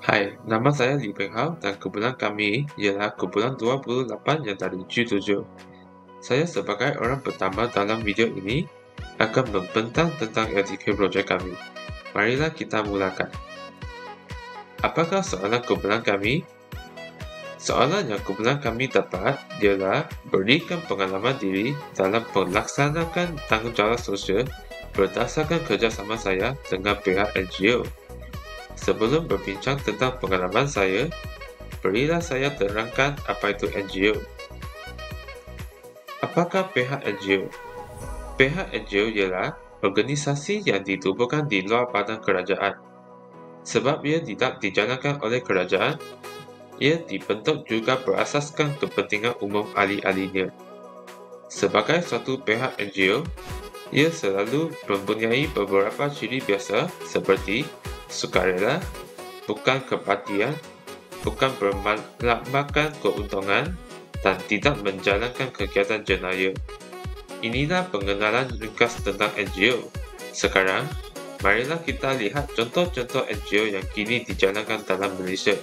Hai, nama saya Li Peng Hao dan kumpulan kami ialah kumpulan 28 yang dari G7. Saya sebagai orang pertama dalam video ini akan membentang tentang LTK projek kami. Marilah kita mulakan. Apakah soalan kumpulan kami? Soalan yang kumpulan kami dapat ialah berikan pengalaman diri dalam melaksanakan tanggungjawab sosial berdasarkan kerjasama saya dengan pihak NGO. Sebelum berbincang tentang pengalaman saya, berilah saya terangkan apa itu NGO. Apakah pihak NGO? Pihak NGO ialah organisasi yang ditubuhkan di luar badan kerajaan. Sebab ia tidak dijalankan oleh kerajaan, ia dibentuk juga berasaskan kepentingan umum ahli-ahlinya. Sebagai suatu pihak NGO, ia selalu mempunyai beberapa ciri biasa seperti sukarela, bukan kepatihan, bukan bermakna keuntungan, dan tidak menjalankan kegiatan jenayah. Inilah pengenalan ringkas tentang NGO. Sekarang, marilah kita lihat contoh-contoh NGO yang kini dijalankan dalam Malaysia.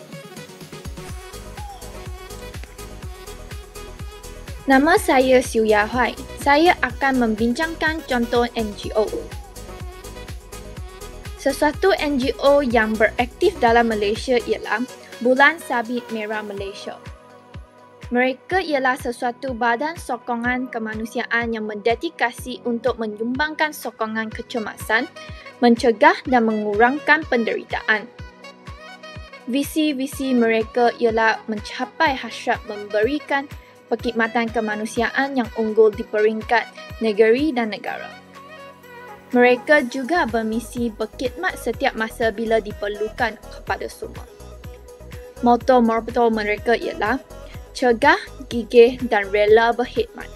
Nama saya Siu Ya Huai. Saya akan membincangkan contoh NGO. Sesuatu NGO yang beraktif dalam Malaysia ialah Bulan Sabit Merah Malaysia. Mereka ialah sesuatu badan sokongan kemanusiaan yang mendedikasi untuk menyumbangkan sokongan kecemasan, mencegah dan mengurangkan penderitaan. Visi-visi mereka ialah mencapai hasrat memberikan perkhidmatan kemanusiaan yang unggul di peringkat negeri dan negara. Mereka juga bermisi berkhidmat setiap masa bila diperlukan kepada semua. Motto mereka ialah cegah, gigih dan rela berkhidmat.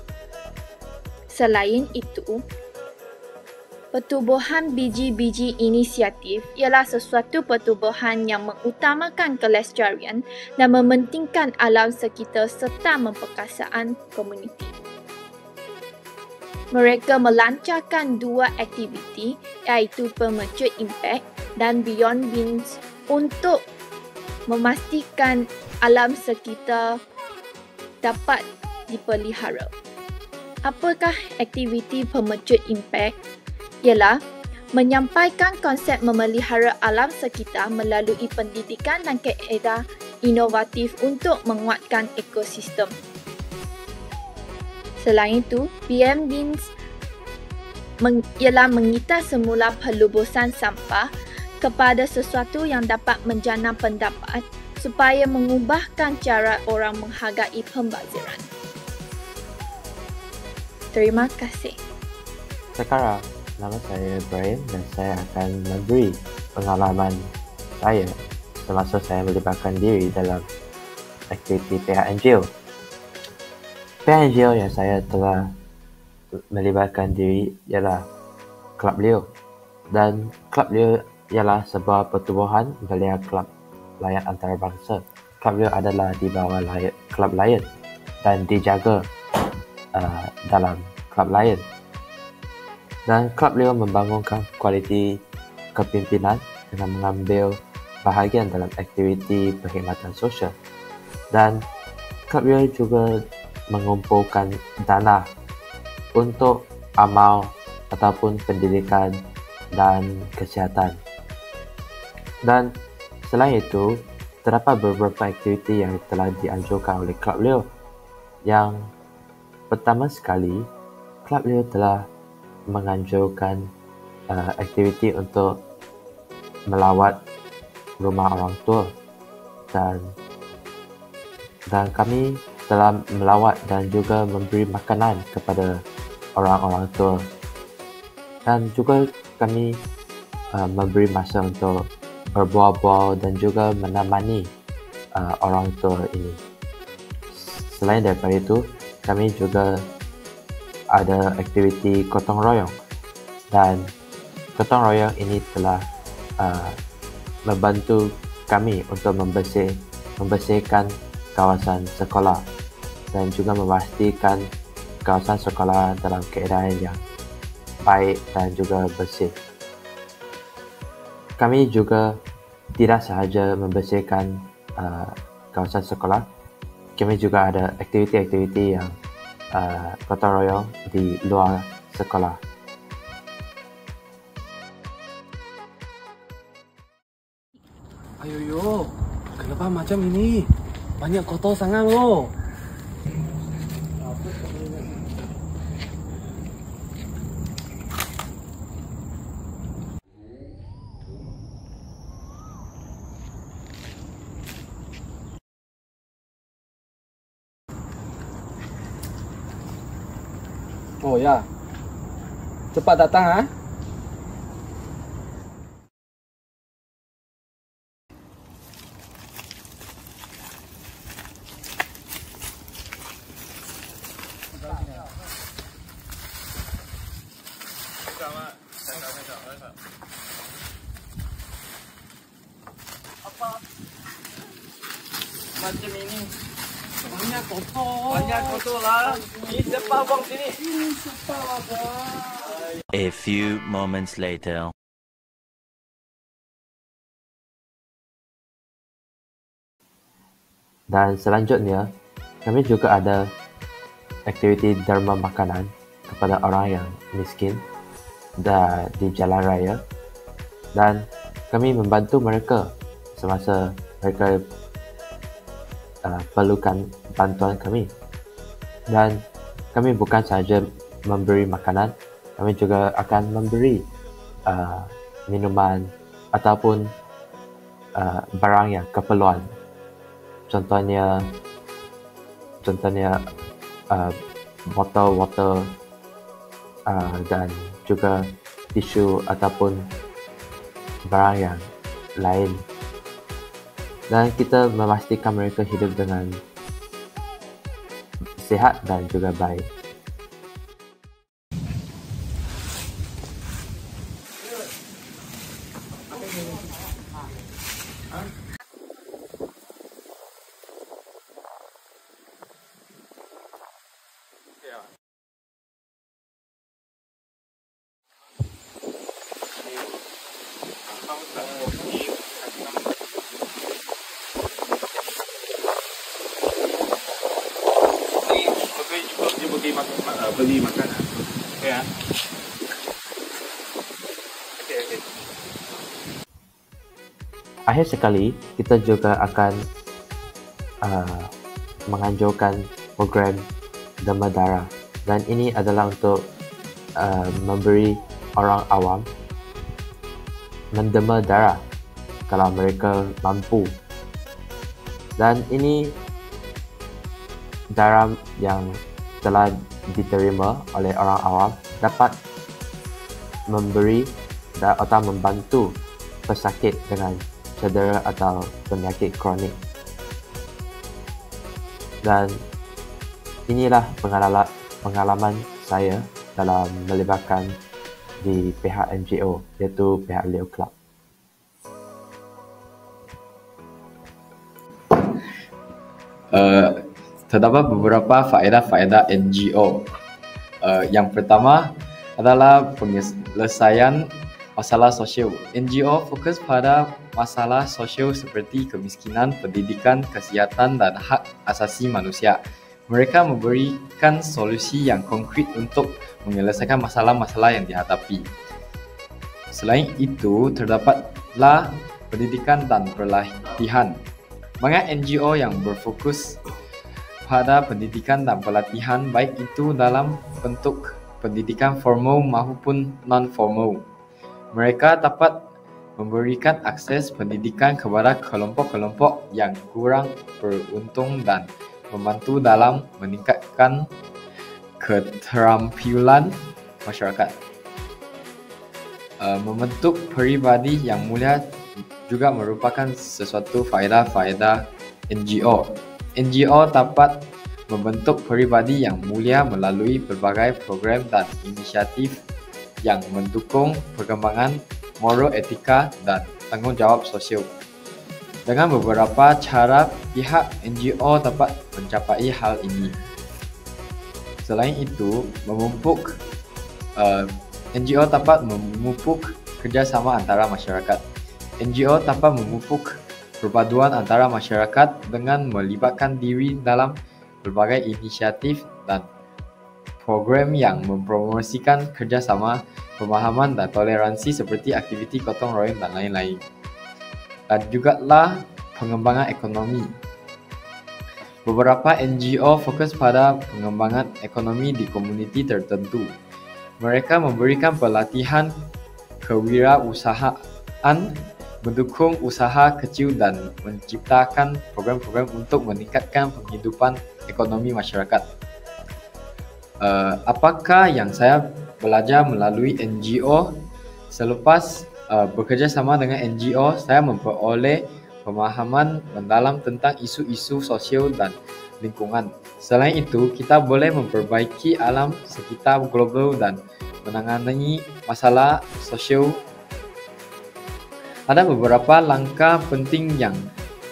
Selain itu, pertubuhan biji-biji inisiatif ialah sesuatu pertubuhan yang mengutamakan kelestarian dan mementingkan alam sekitar serta memperkasaan komuniti. Mereka melancarkan dua aktiviti iaitu Pemercut Impact dan Beyond Bins untuk memastikan alam sekitar dapat dipelihara. Apakah aktiviti Pemercut Impact? Ialah menyampaikan konsep memelihara alam sekitar melalui pendidikan dan kaedah inovatif untuk menguatkan ekosistem. Selain itu, PM Bins ialah mengitar semula pelubusan sampah kepada sesuatu yang dapat menjana pendapat supaya mengubahkan cara orang menghargai pembaziran. Terima kasih. Sekarang, nama saya Brian dan saya akan memberi pengalaman saya semasa saya melibatkan diri dalam aktiviti pihak NGO. Pihak NGO yang saya telah melibatkan diri ialah Klub Leo, dan Klub Leo ialah sebuah pertubuhan belia klub layan antarabangsa. Klub Leo adalah di bawah Klub Lion dan dijaga dalam Klub Lion. Dan Klub Leo membangunkan kualiti kepimpinan dengan mengambil bahagian dalam aktiviti perkhidmatan sosial. Dan Klub Leo juga mengumpulkan dana untuk amal ataupun pendidikan dan kesihatan. Dan selain itu, terdapat beberapa aktiviti yang telah dianjurkan oleh Klub Leo. Yang pertama sekali, Klub Leo telah menganjurkan aktiviti untuk melawat rumah orang tua, dan kami telah melawat dan juga memberi makanan kepada orang-orang tua, dan juga kami memberi masa untuk berbual-bual dan juga menemani orang tua ini. Selain daripada itu, kami juga ada aktiviti gotong royong, dan gotong royong ini telah membantu kami untuk membersihkan kawasan sekolah dan juga memastikan kawasan sekolah dalam keadaan yang baik dan juga bersih. Kami juga tidak sahaja membersihkan kawasan sekolah, kami juga ada aktiviti-aktiviti yang gotong royong di luar sekolah. Ayo, kenapa macam ini? Banyak kotor sangat loh. Oh ya, cepat datang ah. Macam ini. Banyak kotor. Banyak kotor lah. Ini cepat buang sini. A few moments later. Dan selanjutnya, kami juga ada aktiviti derma makanan kepada orang yang miskin di jalan raya, dan kami membantu mereka semasa mereka perlukan bantuan kami. Dan kami bukan sahaja memberi makanan, kami juga akan memberi minuman ataupun barang yang keperluan. Contohnya botol dan juga tisu ataupun barang yang lain. Dan kita memastikan mereka hidup dengan sihat dan juga baik. Beli makanan. Ya. Okay. Akhir sekali, kita juga akan menganjurkan program derma darah, dan ini adalah untuk memberi orang awam menderma darah kalau mereka mampu. Dan ini darah yang telah diterima oleh orang awam dapat memberi atau membantu pesakit dengan cedera atau penyakit kronik. Dan inilah pengalaman saya dalam melibatkan di pihak NGO, iaitu pihak Leo Club. Terdapat beberapa faedah-faedah NGO. Yang pertama adalah penyelesaian masalah sosial. NGO fokus pada masalah sosial seperti kemiskinan, pendidikan, kesihatan dan hak asasi manusia. Mereka memberikan solusi yang konkret untuk menyelesaikan masalah-masalah yang dihadapi. Selain itu, terdapatlah pendidikan dan pelatihan. Banyak NGO yang berfokus pada pendidikan dan pelatihan, baik itu dalam bentuk pendidikan formal maupun non-formal. Mereka dapat memberikan akses pendidikan kepada kelompok-kelompok yang kurang beruntung dan membantu dalam meningkatkan keterampilan masyarakat. Membentuk peribadi yang mulia juga merupakan sesuatu faedah-faedah NGO. NGO dapat membentuk peribadi yang mulia melalui berbagai program dan inisiatif yang mendukung perkembangan moral, etika dan tanggungjawab sosial. Dengan beberapa cara, pihak NGO dapat mencapai hal ini. Selain itu, NGO dapat memupuk kerjasama antara masyarakat. NGO dapat memupuk perpaduan antara masyarakat dengan melibatkan diri dalam berbagai inisiatif dan program yang mempromosikan kerjasama, pemahaman dan toleransi seperti aktiviti gotong royong dan lain-lain. Dan jugalah pengembangan ekonomi. Beberapa NGO fokus pada pengembangan ekonomi di komuniti tertentu. Mereka memberikan pelatihan kewirausahaan, mendukung usaha kecil dan menciptakan program-program untuk meningkatkan penghidupan ekonomi masyarakat. Apakah yang saya belajar melalui NGO? Selepas bekerja sama dengan NGO, saya memperoleh pemahaman mendalam tentang isu-isu sosial dan lingkungan. Selain itu, kita boleh memperbaiki alam sekitar global dan menangani masalah sosial. Ada beberapa langkah penting yang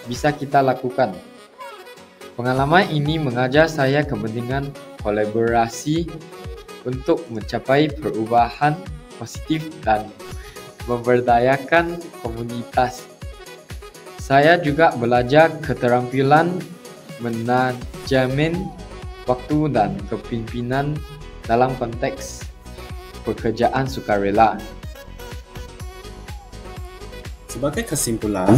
bisa kita lakukan. Pengalaman ini mengajar saya kepentingan kolaborasi untuk mencapai perubahan positif dan memberdayakan komunitas. Saya juga belajar keterampilan manajemen waktu dan kepimpinan dalam konteks pekerjaan sukarela. Sebagai kesimpulan,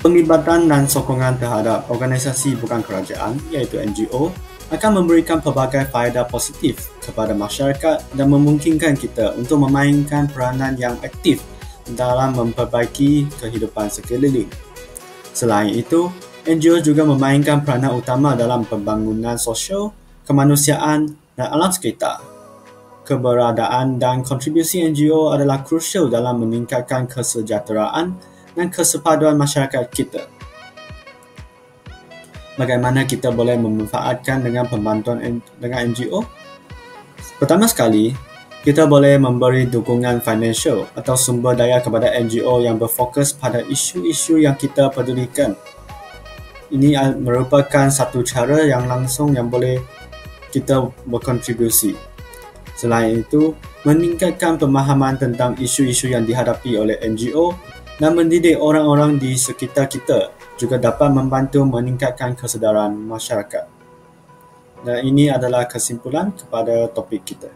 penglibatan dan sokongan terhadap organisasi bukan kerajaan iaitu NGO akan memberikan pelbagai faedah positif kepada masyarakat dan memungkinkan kita untuk memainkan peranan yang aktif dalam memperbaiki kehidupan sekeliling. Selain itu, NGO juga memainkan peranan utama dalam pembangunan sosial, kemanusiaan dan alam sekitar. Keberadaan dan kontribusi NGO adalah krusial dalam meningkatkan kesejahteraan dan kesepaduan masyarakat kita. Bagaimana kita boleh memanfaatkan dengan pembantuan dengan NGO? Pertama sekali, kita boleh memberi dukungan financial atau sumber daya kepada NGO yang berfokus pada isu-isu yang kita pedulikan. Ini merupakan satu cara yang langsung yang boleh kita berkontribusi. Selain itu, meningkatkan pemahaman tentang isu-isu yang dihadapi oleh NGO dan mendidik orang-orang di sekitar kita juga dapat membantu meningkatkan kesedaran masyarakat. Dan ini adalah kesimpulan kepada topik kita.